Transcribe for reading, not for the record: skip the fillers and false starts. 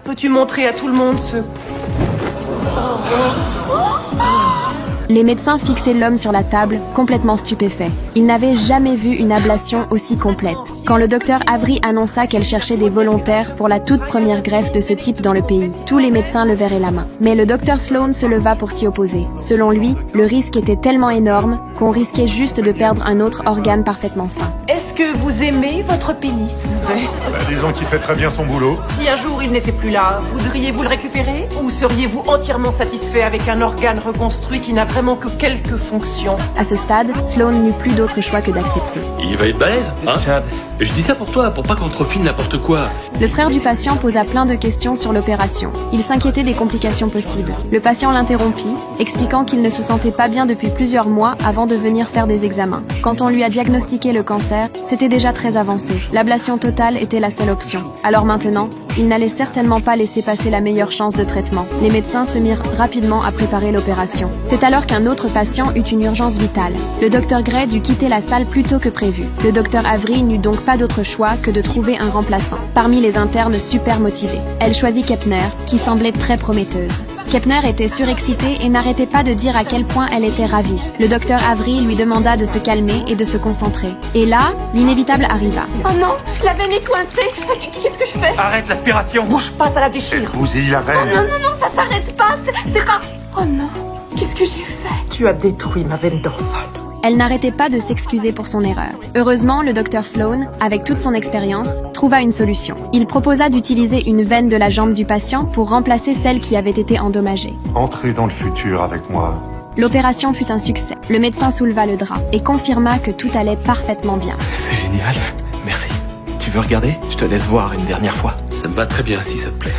Peux-tu montrer à tout le monde ce... Les médecins fixaient l'homme sur la table, complètement stupéfaits. Ils n'avaient jamais vu une ablation aussi complète. Quand le docteur Avery annonça qu'elle cherchait des volontaires pour la toute première greffe de ce type dans le pays, tous les médecins levèrent la main. Mais le docteur Sloan se leva pour s'y opposer. Selon lui, le risque était tellement énorme qu'on risquait juste de perdre un autre organe parfaitement sain. Est-ce que vous aimez votre pénis? Disons qu'il fait très bien son boulot. Si un jour il n'était plus là, voudriez-vous le récupérer? Ou seriez-vous entièrement satisfait avec un organe reconstruit qui n'a vraiment que quelques fonctions? À ce stade, Sloan n'eut plus d'autre choix que d'accepter. Il va être balèze, hein? Chad. Je dis ça pour toi, pour pas qu'on te refile n'importe quoi. Le frère du patient posa plein de questions sur l'opération. Il s'inquiétait des complications possibles. Le patient l'interrompit, expliquant qu'il ne se sentait pas bien depuis plusieurs mois avant de venir faire des examens. Quand on lui a diagnostiqué le cancer, c'était déjà très avancé. L'ablation totale était la seule option. Alors maintenant, il n'allait certainement pas laisser passer la meilleure chance de traitement. Les médecins se mirent rapidement à préparer l'opération. C'est alors qu'un autre patient eut une urgence vitale. Le docteur Gray dut quitter la salle plus tôt que prévu. Le docteur Avery n'eut donc pas d'autre choix que de trouver un remplaçant. Parmi les internes super motivés, elle choisit Kepner, qui semblait très prometteuse. Kepner était surexcitée et n'arrêtait pas de dire à quel point elle était ravie. Le docteur Avery lui demanda de se calmer et de se concentrer. Et là, l'inévitable arriva. Oh non, la veine est coincée. Qu'est-ce que je fais? Arrête l'aspiration. Bouge pas, ça la déchire. Bousille la Oh veine. non, non, non, ça s'arrête pas, c'est pas... Oh non, qu'est-ce que j'ai fait? Tu as détruit ma veine dorsale. Elle n'arrêtait pas de s'excuser pour son erreur. Heureusement, le docteur Sloan, avec toute son expérience, trouva une solution. Il proposa d'utiliser une veine de la jambe du patient pour remplacer celle qui avait été endommagée. Entrez dans le futur avec moi. L'opération fut un succès. Le médecin souleva le drap et confirma que tout allait parfaitement bien. C'est génial. Merci. Tu veux regarder? Je te laisse voir une dernière fois. Ça me va très bien si ça te plaît.